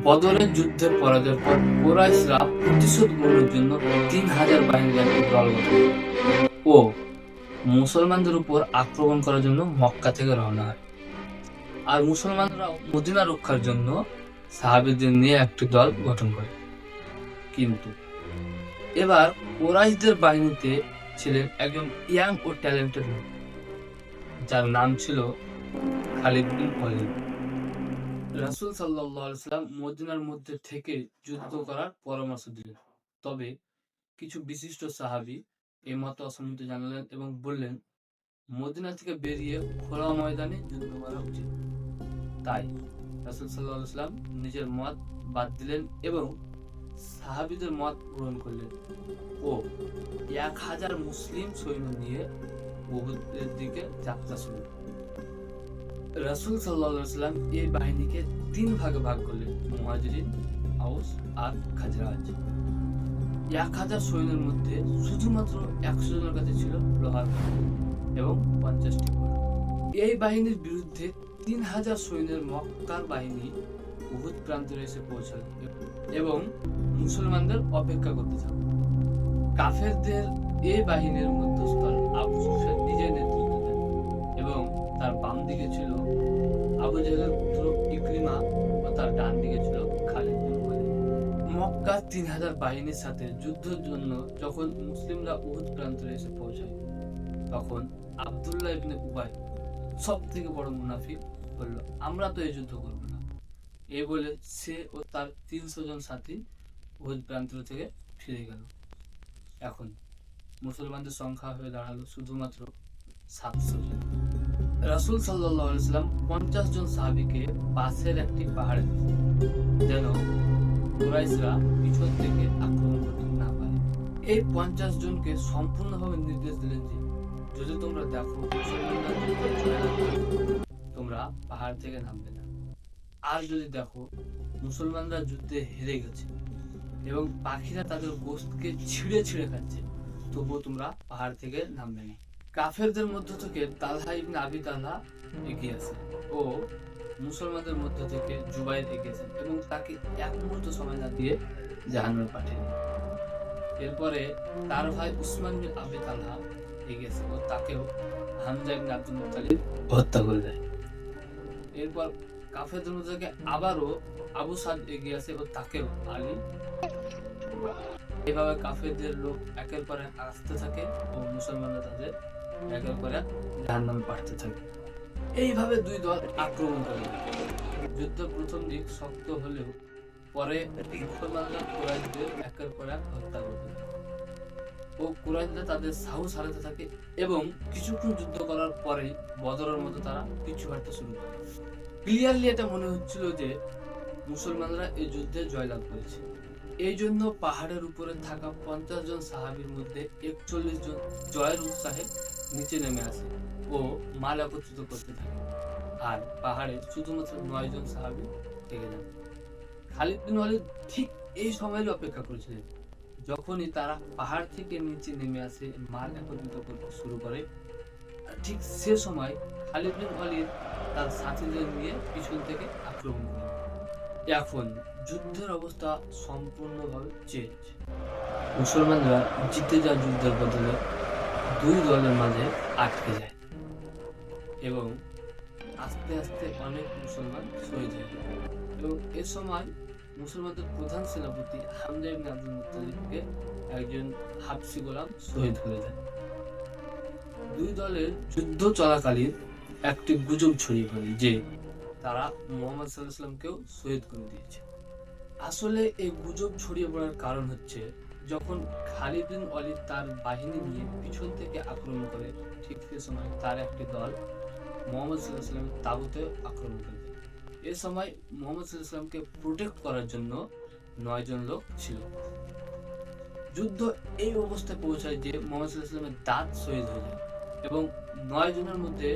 বদরের যুদ্ধের পরাজয়ের পর কুরাইশরা প্রতিশোধ গ্রহণের জন্য ৩,০০০ বাহিনীর একটি দল গঠন করে ও মুসলমানদের উপর আক্রমণ করার জন্য মক্কা থেকে রওনা হয়। আর মুসলমানরা মদিনা রক্ষার জন্য সাহাবীদের নিয়ে একটি দল গঠন করে। কিন্তু এবার কুরাইশদের বাহিনীতে ছিলেন একজন ইয়াং ও ট্যালেন্টেড লোক, যার নাম ছিল খালিদ বিন ওয়ালিদ। রাসূল সাল্লাল্লাহু আলাইহি ওয়াসাল্লাম মদিনার মধ্যে থেকে যুদ্ধ করার পরামর্শ দিলেন। তবে কিছু বিশিষ্ট সাহাবী এই মতে অসম্মতি জানালেন এবং বললেন, মদিনা থেকে বেরিয়ে খোলা ময়দানে যুদ্ধ করা উচিত। তাই রাসূল সাল্লাল্লাহু আলাইহি ওয়াসাল্লাম নিজের মত বাদ দিলেন এবং সাহাবীদের মত গ্রহণ করলেন ও ১,০০০ মুসলিম সৈন্য নিয়ে উহুদের দিকে যাত্রা শুরু। রাসূল সাল্লাল্লাহু আলাইহি ওয়াসাল্লাম এই বাহিনীকে ৩ ভাগে ভাগ করলেন: মুহাজিরিন, আউস আর খাজরাজ। ১,০০০ সৈন্যের মধ্যে শুধুমাত্র ১০০ জনের কাছে ছিল লোহার কামান এবং ৫০টি ঘোড়া। এই বাহিনীর বিরুদ্ধে ৩,০০০ সৈন্যের মক্কার বাহিনী উহুদ প্রান্তরে এসে পৌঁছাল এবং মুসলমানদের অপেক্ষা করতে থাকল। কাফেরদের এই বাহিনীর মধ্যস্থল আবু সুফিয়ান নিজে নেতৃত্ব দেন এবং তার বাম দিকে ছিল আবু জাহলের পুত্র ইকরিমা ও তার ডান দিকে ছিল খালিদ বিন ওয়ালিদ। মক্কার ৩,০০০ বাহিনীর সাথে যুদ্ধের জন্য যখন মুসলিমরা উহুদ প্রান্তরে এসে পৌঁছায়, তখন আব্দুল্লাহ ইবনে উবাই, সব থেকে বড় মুনাফিক, বলল, আমরা তো এই যুদ্ধ করব না। এই বলে সে ও তার ৩০০ জন সাথী উহুদ প্রান্তর থেকে ফিরে গেল। এখন মুসলমানদের সংখ্যা হয়ে দাঁড়ালো শুধুমাত্র ৭০০ জন। রাসূল সাল্লাল্লাহু আলাইহি ওয়াসাল্লাম ৫০ জন সাহাবীকে পাশের একটি পাহাড়ে দিলেন, যেন কুরাইশরা পিছন থেকে আক্রমণ করতে না পারে। এই ৫০ জনকে সম্পূর্ণভাবে নির্দেশ দিলেন যে, যদি তোমরা দেখো মুসলমানরা যুদ্ধে জয়লাভ করে, তোমরা পাহাড় থেকে নামবে না। আর যদি দেখো মুসলমানরা যুদ্ধে হেরে গেছে এবং পাখিরা তাদের গোশতকে ছিঁড়ে ছিঁড়ে খাচ্ছে, তবুও তোমরা পাহাড় থেকে নামবে না। কাফেরদের মধ্য থেকে তালহা ইবনে আবি তালহা এগিয়ে আসে ও মুসলমানদের মধ্য থেকে জুবাইর এগিয়েছেন এবং তাকে এক মুহূর্ত সময় না দিয়ে জাহান্নামে পাঠিয়ে দেন। এরপরে তার ভাই উসমান বিন আবি তালহা এগিয়েছে ও তাকেও হামজা ইবনে আব্দুল মুত্তালিব হত্যা করে দেয়। এরপর কাফেরদের মধ্য থেকে আবারও আবু সাদ এগিয়ে আসে ও তাকেও আলী। এভাবে কাফেরদের লোক একের পর এক আসতে থাকে ও মুসলমানরা তাদের একের পর এক জাহান্নামে পাঠাতে থাকে। এইভাবে দুই দল আক্রমণ করে। যুদ্ধ প্রথম দিক শক্ত হলেও পরে মুসলমানরা কুরাইশদের একের পর এক হত্যা করতে থাকে ও কুরাইশরা তাদের সাহস হারাতে থাকে এবং কিছুক্ষণ যুদ্ধ করার পরে বদরের মতো তারা পিছু হাঁটতে শুরু করে। ক্লিয়ারলি এটা মনে হচ্ছিল যে মুসলমানরা এই যুদ্ধে জয়লাভ করেছে। এই জন্য পাহাড়ের উপরে থাকা ৫০ জন সাহাবীর মধ্যে ৪১ জন জয়ের উৎসাহে নিচে নেমে আসে ও মাল একত্রিত করতে থাকে, আর পাহাড়ে শুধুমাত্র ৯ জন সাহাবী থেকে যান। খালিদ বিন ওয়ালিদ ঠিক এই সময়ের অপেক্ষা করেছিলেন। যখনই তারা পাহাড় থেকে নিচে নেমে আসে মাল একত্রিত করতে শুরু করে, ঠিক সে সময় খালিদ বিন ওয়ালিদ তার সাথীদের নিয়ে পিছন থেকে আক্রমণ করে। এখন যুদ্ধের অবস্থা সম্পূর্ণভাবে চেঞ্জ। মুসলমানরা জিতে যাওয়া যুদ্ধের বদলে দুই দলের মাঝে আটকে যায় এবং আস্তে আস্তে অনেক মুসলমান শহীদ হয়ে যায় এবং এ সময় মুসলমানদের প্রধান সেনাপতি হামজা ইবনে আব্দুল মুত্তালিবকে একজন হাবশী গোলাম শহীদ করে দেয়। দুই দলের যুদ্ধ চলাকালীন একটি গুজব ছড়িয়ে পড়ে যে তারা মুহাম্মদ সাল্লাল্লাহু আলাইহি ওয়াসাল্লামকেও শহীদ করে দিয়েছে। আসলে এই গুজব ছড়িয়ে পড়ার কারণ হচ্ছে, যখন খালিদ বিন ওয়ালিদ তার বাহিনী নিয়ে পিছন থেকে আক্রমণ করে, ঠিক সে সময় তার একটি দল মুহাম্মদ সাল্লাল্লাহু আলাইহি ওয়াসাল্লামের তাঁবুতে আক্রমণ করে। এ সময় মুহাম্মদ সাল্লাল্লাহু আলাইহি ওয়াসাল্লামকে প্রোটেক্ট করার জন্য ৯ জন লোক ছিল। যুদ্ধ এই অবস্থায় পৌঁছায় যে মুহাম্মদ সাল্লাল্লাহু আলাইহি ওয়াসাল্লামের দাঁত শহীদ হয়ে যায় এবং ৯ জনের মধ্যে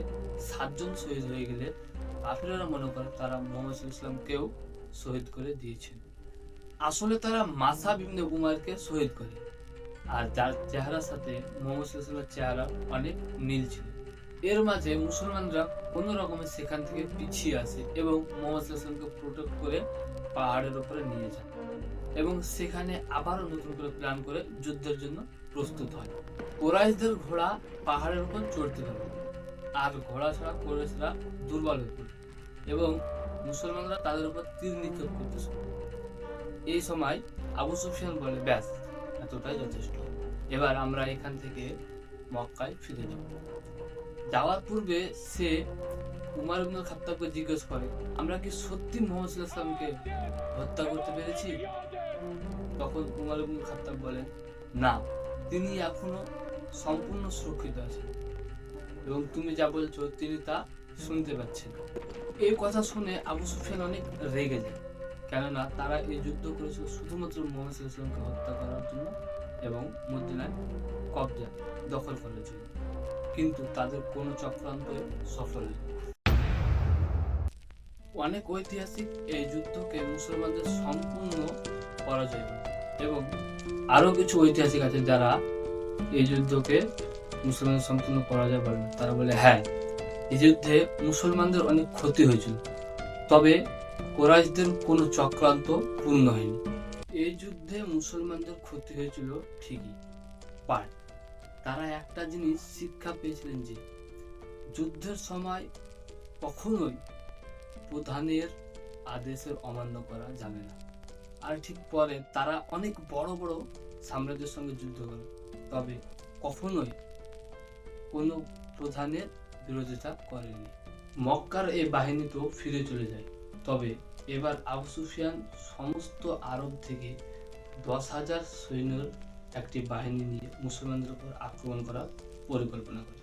৭ জন শহীদ হয়ে গেলে কাফেররা মনে করে তারা মুহাম্মদ সাল্লাল্লাহু আলাইহি ওয়াসাল্লামকেও শহীদ করে দিয়েছেন। আসলে তারা মাসআব ইবনে উমারকে শহীদ করে, আর যার চেহারার সাথে মুহাম্মদ সাল্লাল্লাহু আলাইহি ওয়াসাল্লামের চেহারা অনেক মিল ছিল। এর মাঝে মুসলমানরা কোনো রকমে সেখান থেকে পিছিয়ে আসে এবং মোহাম্মদ সাল্লাল্লাহু আলাইহি ওয়াসাল্লামকে প্রোটেক্ট করে পাহাড়ের উপরে নিয়ে যায় এবং সেখানে আবারও নতুন করে প্ল্যান করে যুদ্ধের জন্য প্রস্তুত হয়। কুরাইশদের ঘোড়া পাহাড়ের উপর চড়তে থাকে আর ঘোড়া ছাড়া কুরাইশরা দুর্বল হয়ে পড়ে এবং মুসলমানরা তাদের উপর তীর নিক্ষেপ করতে শুরু করে। এই সময় আবু সুফিয়ান বলে, ব্যাস এতটাই যথেষ্ট, এবার আমরা এখান থেকে মক্কায় ফিরে যাব। যাওয়ার পূর্বে সে উমর ইবনে খাত্তাবকে জিজ্ঞেস করে, আমরা কি সত্যি মুহাম্মদ সাল্লাল্লাহু আলাইহি ওয়াসাল্লামকে হত্যা করতে পেরেছি? তখন উমর ইবনে খাত্তাব বলেন, না, তিনি এখনো সম্পূর্ণ সুরক্ষিত আছেন এবং তুমি যা বলছো তিনি তা শুনতে পাচ্ছেন। এই কথা শুনে আবু সুফিয়ান অনেক রেগে যায়, কেননা তারা এই যুদ্ধ করেছিল শুধুমাত্র মুহাম্মদ সাল্লাল্লাহু আলাইহি ওয়াসাল্লামকে হত্যা করার জন্য এবং মদিনায় কবজা দখল করার জন্য, কিন্তু তাদের কোনো চক্রান্ত সফল হয়নি। অনেক ঐতিহাসিক এই যুদ্ধকে মুসলমানদের সম্পূর্ণ পরাজয় বলে এবং আরো কিছু ঐতিহাসিক আছে যারা এই যুদ্ধকে মুসলমানদের সম্পূর্ণ পরাজয় বলে না। তারা বলে, হ্যাঁ, এই যুদ্ধে মুসলমানদের অনেক ক্ষতি হয়েছিল, তবে কুরাইশদের কোনো চক্রান্ত পূর্ণ হয়নি। এই যুদ্ধে মুসলমানদের ক্ষতি হয়েছিল ঠিকই, বাট তারা একটা জিনিস শিক্ষা পেয়েছিলেন যে যুদ্ধের সময় কখনোই প্রধানের আদেশের অমান্য করা যাবে না। আর ঠিক পরে তারা অনেক বড় বড় সাম্রাজ্যের সঙ্গে যুদ্ধ করে, তবে কখনোই কোনো প্রধানের বিরোধিতা করেনি। মক্কার এই বাহিনী তো ফিরে চলে যায়, তবে এবার আবু সুফিয়ান সমস্ত আরব থেকে 10,000 সৈন্যের একটি বাহিনী নিয়ে মুসলমানদের উপর আক্রমণ করার পরিকল্পনা করে।